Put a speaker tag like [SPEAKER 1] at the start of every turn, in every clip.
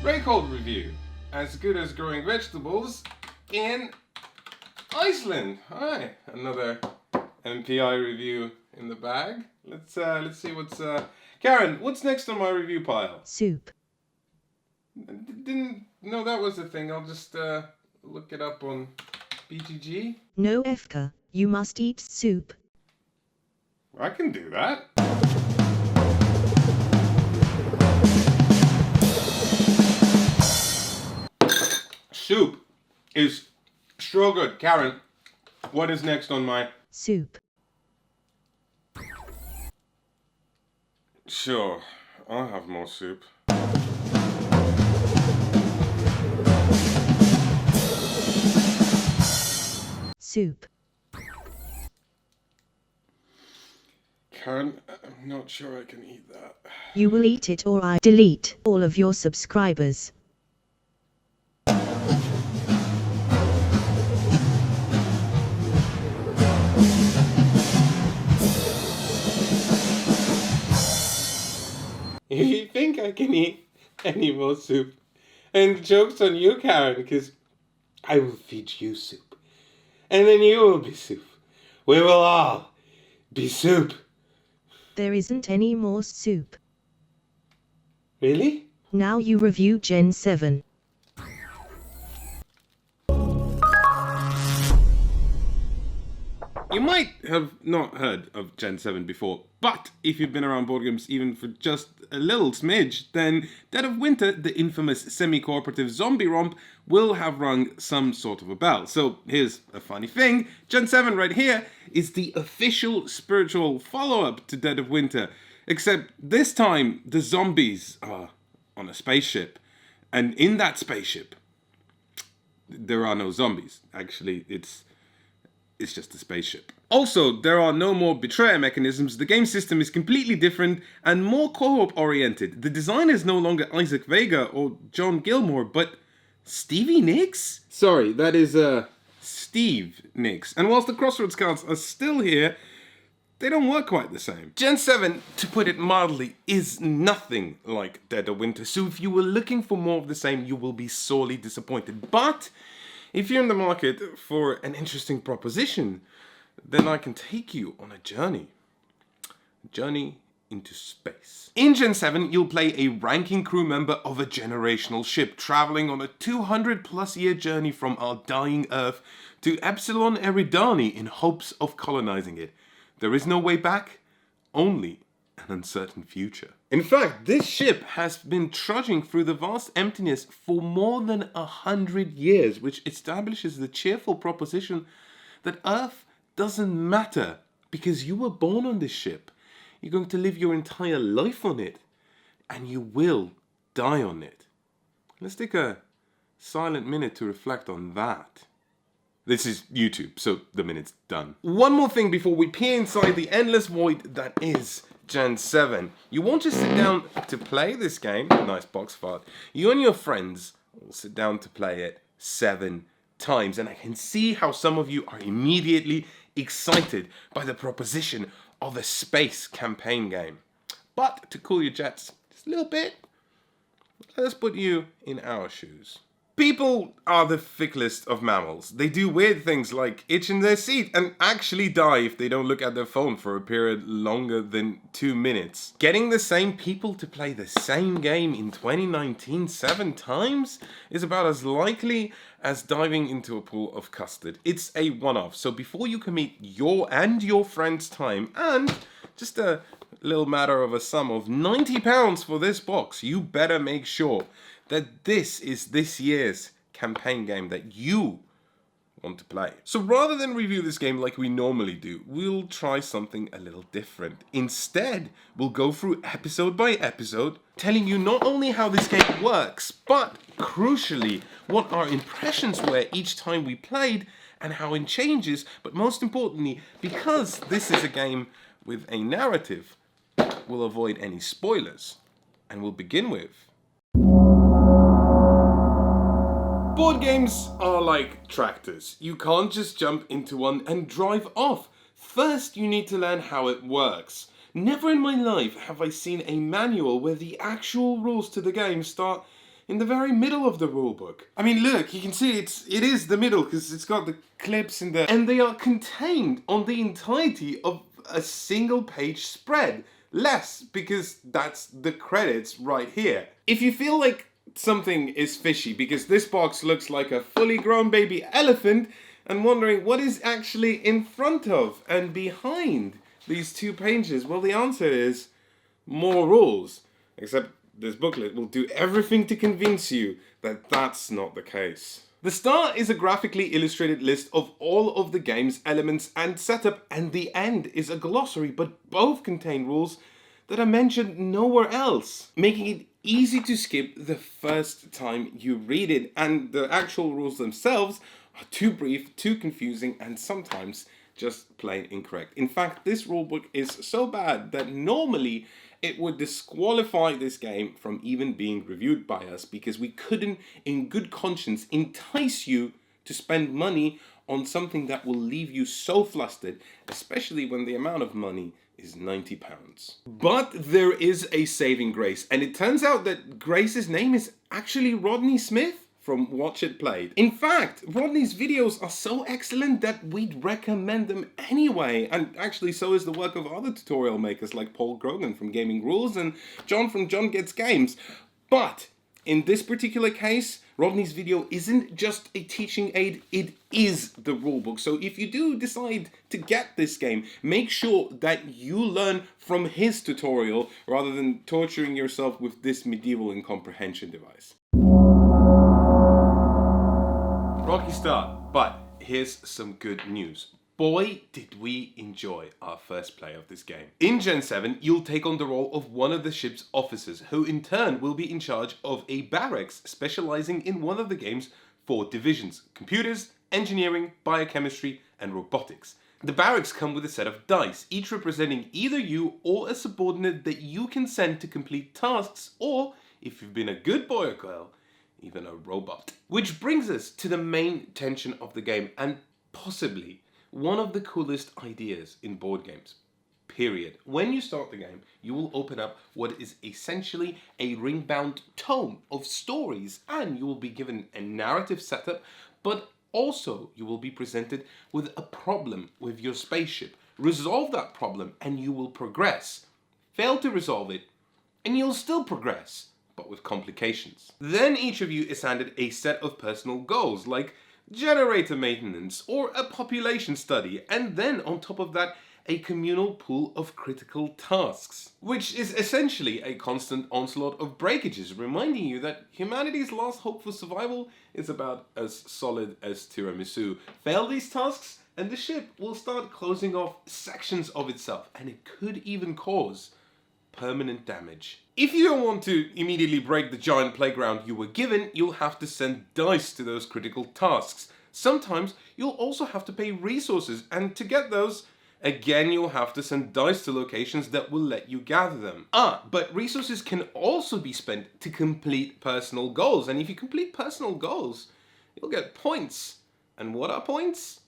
[SPEAKER 1] Breakhold review. As good as growing vegetables in Iceland. Hi, another MPI review in the bag. Let's see what's Karen, what's next on my review pile?
[SPEAKER 2] Soup.
[SPEAKER 1] Didn't know that was a thing. I'll just look it up on BGG.
[SPEAKER 2] No, Efka, you must eat soup.
[SPEAKER 1] I can do that. Soup is so good. Karen, what is next on my...
[SPEAKER 2] Soup.
[SPEAKER 1] Sure, I'll have more soup.
[SPEAKER 2] Soup.
[SPEAKER 1] Karen, I'm not sure I can eat that.
[SPEAKER 2] You will eat it or I delete all of your subscribers.
[SPEAKER 1] You think I can eat any more soup? And joke's on you, Karen, because I will feed you soup. And then you will be soup. We will all be soup.
[SPEAKER 2] There isn't any more soup.
[SPEAKER 1] Really?
[SPEAKER 2] Now you review Gen 7.
[SPEAKER 1] You might have not heard of Gen 7 before, but if you've been around board games even for just a little smidge, then Dead of Winter, the infamous semi-cooperative zombie romp, will have rung some sort of a bell. So here's a funny thing, Gen 7 right here is the official spiritual follow-up to Dead of Winter, except this time the zombies are on a spaceship, and in that spaceship there are no zombies. Actually, it's just a spaceship. Also, there are no more betrayer mechanisms, the game system is completely different and more co-op oriented. The designer is no longer Isaac Vega or John Gilmore, but Stevie Nicks? Sorry, that is Steve Nicks. And whilst the Crossroads cards are still here, they don't work quite the same. Gen 7, to put it mildly, is nothing like Dead of Winter, so if you were looking for more of the same, you will be sorely disappointed. But if you're in the market for an interesting proposition, then I can take you on a journey. A journey into space. In Gen 7, you'll play a ranking crew member of a generational ship, traveling on a 200+ year journey from our dying Earth to Epsilon Eridani in hopes of colonizing it. There is no way back, only an uncertain future. In fact, this ship has been trudging through the vast emptiness for more than 100 years, which establishes the cheerful proposition that Earth doesn't matter because you were born on this ship. You're going to live your entire life on it, and you will die on it. Let's take a silent minute to reflect on that. This is YouTube, so the minute's done. One more thing before we peer inside the endless void that is Gen 7. You want to sit down to play this game, nice box fart, you and your friends will sit down to play it 7 times, and I can see how some of you are immediately excited by the proposition of a space campaign game. But to cool your jets just a little bit, let's put you in our shoes. People are the ficklest of mammals. They do weird things like itch in their seat and actually die if they don't look at their phone for a period longer than 2 minutes. Getting the same people to play the same game in 2019 7 times is about as likely as diving into a pool of custard. It's a one-off, so before you commit your and your friend's time and just a little matter of a sum of £90 for this box, you better make sure that this is this year's campaign game that you want to play. So rather than review this game like we normally do, we'll try something a little different. Instead, we'll go through episode by episode, telling you not only how this game works, but crucially, what our impressions were each time we played and how it changes, but most importantly, because this is a game with a narrative, we'll avoid any spoilers, and we'll begin with... Board games are like tractors. You can't just jump into one and drive off. First, you need to learn how it works. Never in my life have I seen a manual where the actual rules to the game start in the very middle of the rulebook. I mean, look, you can see it is the middle because it's got the clips in there, and they are contained on the entirety of a single page spread. Less, because that's the credits right here. If you feel like something is fishy because this box looks like a fully grown baby elephant and wondering what is actually in front of and behind these 2 pages, well, the answer is more rules. Except this booklet will do everything to convince you that that's not the case. The start is a graphically illustrated list of all of the game's elements and setup, and the end is a glossary, but both contain rules that are mentioned nowhere else, making it easy to skip the first time you read it, and the actual rules themselves are too brief, too confusing, and sometimes just plain incorrect. In fact, this rulebook is so bad that normally it would disqualify this game from even being reviewed by us because we couldn't, in good conscience, entice you to spend money on something that will leave you so flustered, especially when the amount of money is £90. But there is a saving grace, and it turns out that Grace's name is actually Rodney Smith from Watch It Played. In fact, Rodney's videos are so excellent that we'd recommend them anyway, and actually so is the work of other tutorial makers like Paul Grogan from Gaming Rules and John from John Gets Games. But in this particular case, Rodney's video isn't just a teaching aid, it is the rulebook. So if you do decide to get this game, make sure that you learn from his tutorial rather than torturing yourself with this medieval incomprehension device. Rocky start, but here's some good news. Boy, did we enjoy our first play of this game. In Gen 7, you'll take on the role of one of the ship's officers, who in turn will be in charge of a barracks specializing in one of the game's 4 divisions: computers, engineering, biochemistry, and robotics. The barracks come with a set of dice, each representing either you or a subordinate that you can send to complete tasks, or, if you've been a good boy or girl, even a robot. Which brings us to the main tension of the game, and possibly one of the coolest ideas in board games. Period. When you start the game, you will open up what is essentially a ring-bound tome of stories, and you will be given a narrative setup, but also you will be presented with a problem with your spaceship. Resolve that problem and you will progress. Fail to resolve it and you'll still progress, but with complications. Then each of you is handed a set of personal goals, like generator maintenance or a population study, and then on top of that, a communal pool of critical tasks, which is essentially a constant onslaught of breakages, reminding you that humanity's last hope for survival is about as solid as tiramisu. Fail these tasks, and the ship will start closing off sections of itself, and it could even cause permanent damage. If you don't want to immediately break the giant playground you were given, you'll have to send dice to those critical tasks. Sometimes you'll also have to pay resources, and to get those, again, you'll have to send dice to locations that will let you gather them. But resources can also be spent to complete personal goals, and if you complete personal goals, you'll get points. And what are points?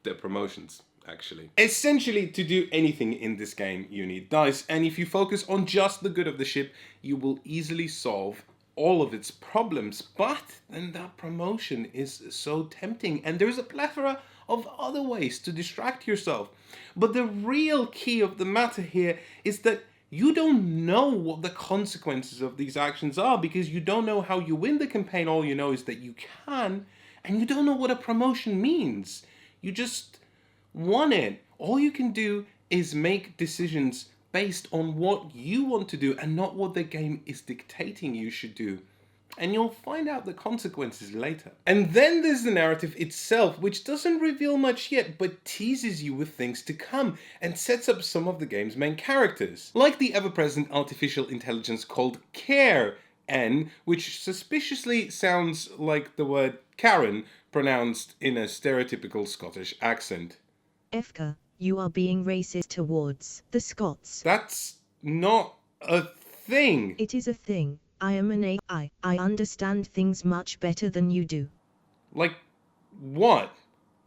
[SPEAKER 1] They're promotions, actually. Essentially, to do anything in this game, you need dice, and if you focus on just the good of the ship, you will easily solve all of its problems. But then that promotion is so tempting, and there's a plethora of other ways to distract yourself. But the real key of the matter here is that you don't know what the consequences of these actions are, because you don't know how you win the campaign. All you know is that you can, and you don't know what a promotion means. You just want it. All you can do is make decisions based on what you want to do and not what the game is dictating you should do. And you'll find out the consequences later. And then there's the narrative itself, which doesn't reveal much yet, but teases you with things to come and sets up some of the game's main characters. Like the ever-present artificial intelligence called Care-N, which suspiciously sounds like the word Karen, pronounced in a stereotypical Scottish accent.
[SPEAKER 2] Efka, you are being racist towards the Scots.
[SPEAKER 1] That's not a thing.
[SPEAKER 2] It is a thing. I am an AI. I understand things much better than you do.
[SPEAKER 1] Like what?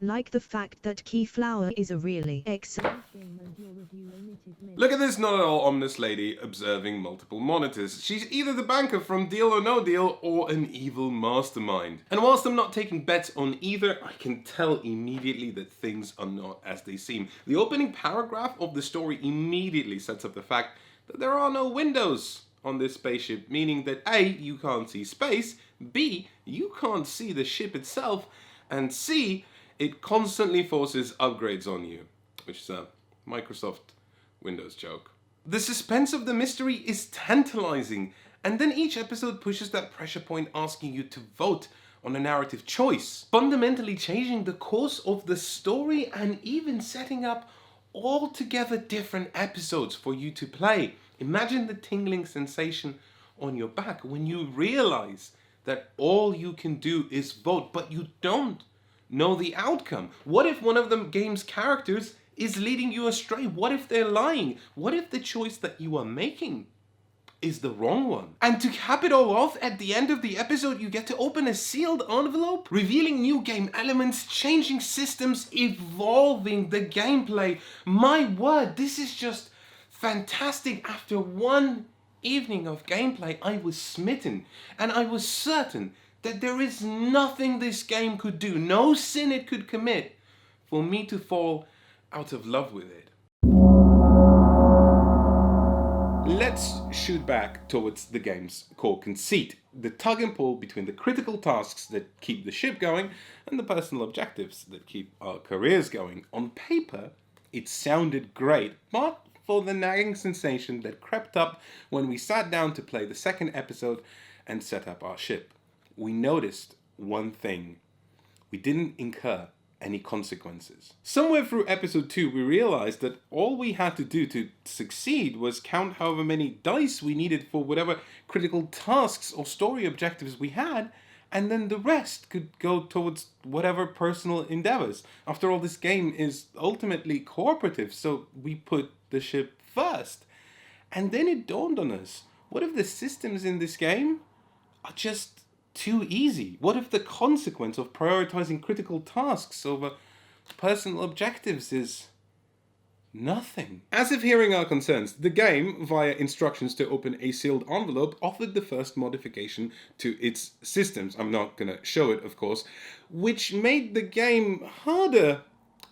[SPEAKER 2] Like the fact that Keyflower is a really excellent game and your review omitted many.
[SPEAKER 1] Look at this not at all ominous lady observing multiple monitors. She's either the banker from Deal or No Deal or an evil mastermind. And whilst I'm not taking bets on either, I can tell immediately that things are not as they seem. The opening paragraph of the story immediately sets up the fact that there are no windows on this spaceship, meaning that A, you can't see space, B, you can't see the ship itself, and C, it constantly forces upgrades on you, which is a Microsoft Windows joke. The suspense of the mystery is tantalizing, and then each episode pushes that pressure point asking you to vote on a narrative choice, fundamentally changing the course of the story and even setting up altogether different episodes for you to play. Imagine the tingling sensation on your back when you realize that all you can do is vote, but you don't know the outcome. What if one of the game's characters is leading you astray? What if they're lying? What if the choice that you are making is the wrong one? And to cap it all off, at the end of the episode, you get to open a sealed envelope, revealing new game elements, changing systems, evolving the gameplay. My word, this is just fantastic. After one evening of gameplay, I was smitten, and I was certain that there is nothing this game could do, no sin it could commit, for me to fall out of love with it. Let's shoot back towards the game's core conceit, the tug and pull between the critical tasks that keep the ship going and the personal objectives that keep our careers going. On paper, it sounded great, but for the nagging sensation that crept up when we sat down to play the second episode and set up our ship, we noticed one thing: we didn't incur any consequences. Somewhere through episode 2, we realized that all we had to do to succeed was count however many dice we needed for whatever critical tasks or story objectives we had, and then the rest could go towards whatever personal endeavors. After all, this game is ultimately cooperative, so we put the ship first. And then it dawned on us, what if the systems in this game are just too easy? What if the consequence of prioritizing critical tasks over personal objectives is nothing? As if hearing our concerns, the game, via instructions to open a sealed envelope, offered the first modification to its systems. I'm not gonna show it, of course, which made the game harder,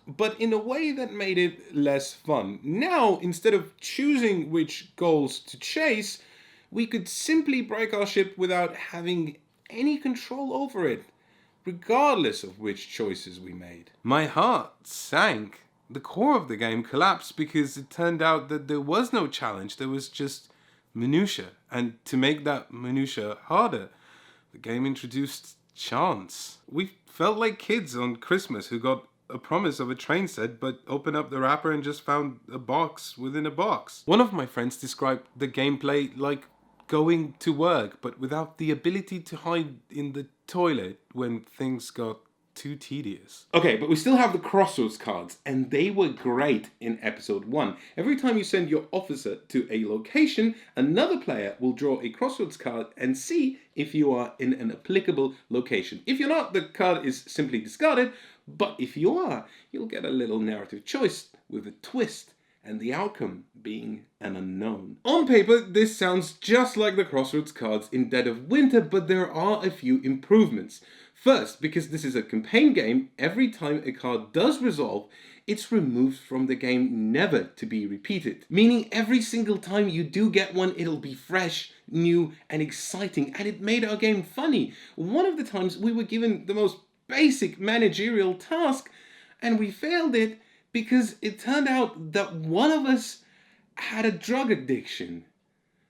[SPEAKER 1] but in a way that made it less fun. Now, instead of choosing which goals to chase, we could simply break our ship without having any control over it, regardless of which choices we made. My heart sank. The core of the game collapsed because it turned out that there was no challenge, there was just minutia. And to make that minutia harder, the game introduced chance. We felt like kids on Christmas who got a promise of a train set, but opened up the wrapper and just found a box within a box. One of my friends described the gameplay like going to work, but without the ability to hide in the toilet when things got too tedious. Okay, but we still have the crossroads cards, and they were great in episode 1. Every time you send your officer to a location, another player will draw a crossroads card and see if you are in an applicable location. If you're not, the card is simply discarded, but if you are, you'll get a little narrative choice with a twist, and the outcome being an unknown. On paper, this sounds just like the crossroads cards in Dead of Winter, but there are a few improvements. First, because this is a campaign game, every time a card does resolve, it's removed from the game, never to be repeated. Meaning every single time you do get one, it'll be fresh, new, and exciting, and it made our game funny. One of the times we were given the most basic managerial task, and we failed it because it turned out that one of us had a drug addiction.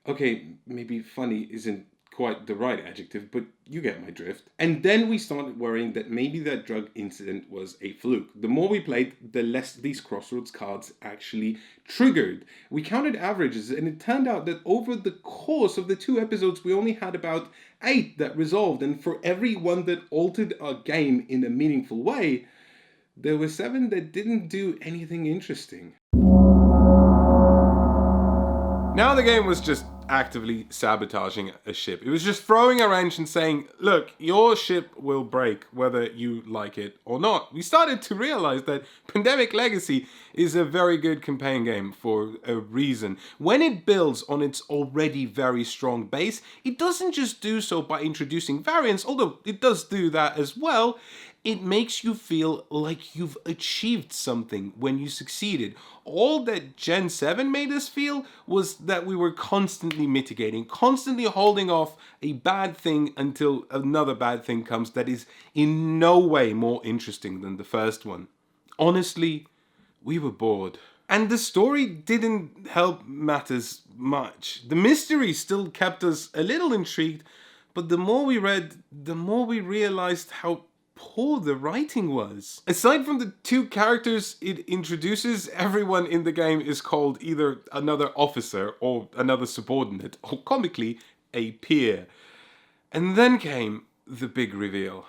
[SPEAKER 1] Okay, maybe funny isn't quite the right adjective, but you get my drift. And then we started worrying that maybe that drug incident was a fluke. The more we played, the less these crossroads cards actually triggered. We counted averages, and it turned out that over the course of the 2 episodes, we only had about 8 that resolved, and for every one that altered our game in a meaningful way, there were 7 that didn't do anything interesting. Now the game was just actively sabotaging a ship. It was just throwing a wrench and saying, look, your ship will break whether you like it or not. We started to realize that Pandemic Legacy is a very good campaign game for a reason. When it builds on its already very strong base, it doesn't just do so by introducing variants, although it does do that as well. It makes you feel like you've achieved something when you succeeded. All that Gen 7 made us feel was that we were constantly mitigating, constantly holding off a bad thing until another bad thing comes that is in no way more interesting than the first one. Honestly, we were bored. And the story didn't help matters much. The mystery still kept us a little intrigued, but the more we read, the more we realized how poor the writing was. Aside from the two characters it introduces, everyone in the game is called either another officer or another subordinate, or comically, a peer. And then came the big reveal.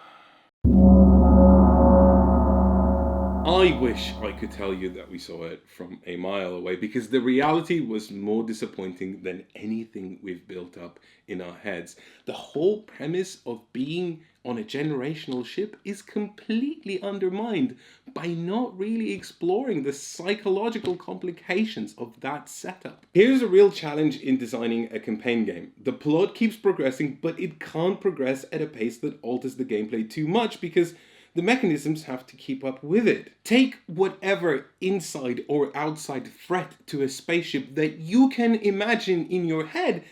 [SPEAKER 1] I wish I could tell you that we saw it from a mile away, because the reality was more disappointing than anything we've built up in our heads. The whole premise of being on a generational ship is completely undermined by not really exploring the psychological complications of that setup. Here's a real challenge in designing a campaign game. The plot keeps progressing, but it can't progress at a pace that alters the gameplay too much, because the mechanisms have to keep up with it. Take whatever inside or outside threat to a spaceship that you can imagine in your head,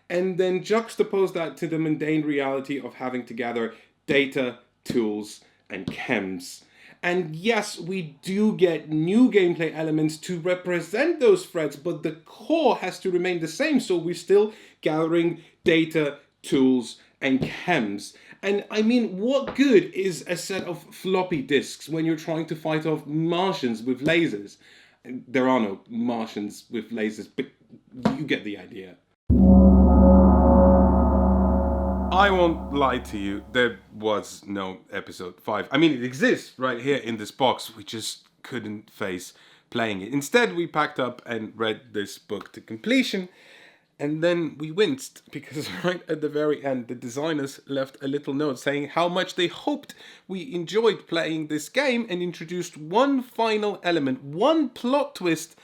[SPEAKER 1] and then juxtapose that to the mundane reality of having to gather data, tools, and chems. And yes, we do get new gameplay elements to represent those threats, but the core has to remain the same, so we're still gathering data, tools, and chems. And I mean, what good is a set of floppy disks when you're trying to fight off Martians with lasers? There are no Martians with lasers, but you get the idea. I won't lie to you, there was no episode 5. I mean, it exists right here in this box, we just couldn't face playing it. Instead, we packed up and read this book to completion, and then we winced, because right at the very end, the designers left a little note saying how much they hoped we enjoyed playing this game, and introduced one final element, one plot twist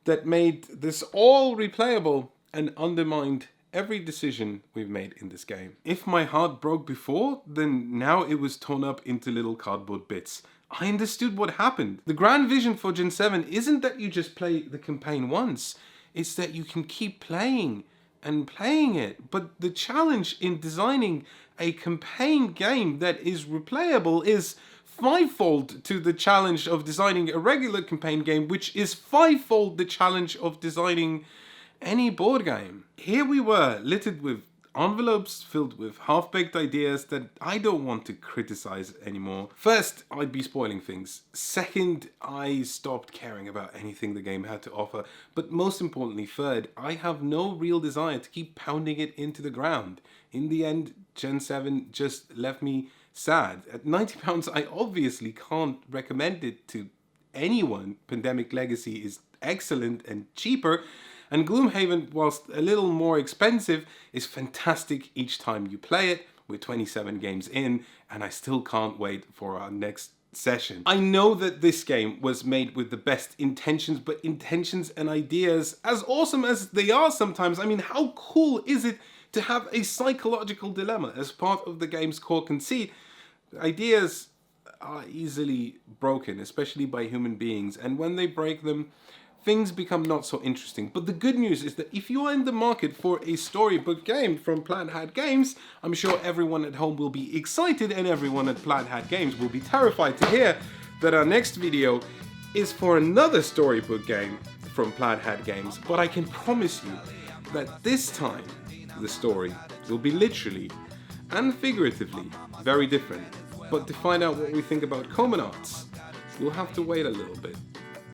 [SPEAKER 1] that made this all replayable and undermined every decision we've made in this game. If my heart broke before, then now it was torn up into little cardboard bits. I understood what happened. The grand vision for Gen 7 isn't that you just play the campaign once, it's that you can keep playing and playing it. But the challenge in designing a campaign game that is replayable is fivefold to the challenge of designing a regular campaign game, which is fivefold the challenge of designing any board game. Here we were, littered with envelopes filled with half-baked ideas that I don't want to criticize anymore. First, I'd be spoiling things. Second, I stopped caring about anything the game had to offer. But most importantly, third, I have no real desire to keep pounding it into the ground. In the end, Gen 7 just left me sad. At £90, I obviously can't recommend it to anyone. Pandemic Legacy is excellent and cheaper, and Gloomhaven, whilst a little more expensive, is fantastic each time you play it. We're 27 games in, and I still can't wait for our next session. I know that this game was made with the best intentions, but intentions and ideas, as awesome as they are sometimes, I mean, how cool is it to have a psychological dilemma as part of the game's core conceit? Ideas are easily broken, especially by human beings, and when they break them, things become not so interesting. But the good news is that if you are in the market for a storybook game from Plaid Hat Games, I'm sure everyone at home will be excited, and everyone at Plaid Hat Games will be terrified to hear that our next video is for another storybook game from Plaid Hat Games. But I can promise you that this time the story will be literally and figuratively very different. But to find out what we think about Comanauts, you'll have to wait a little bit.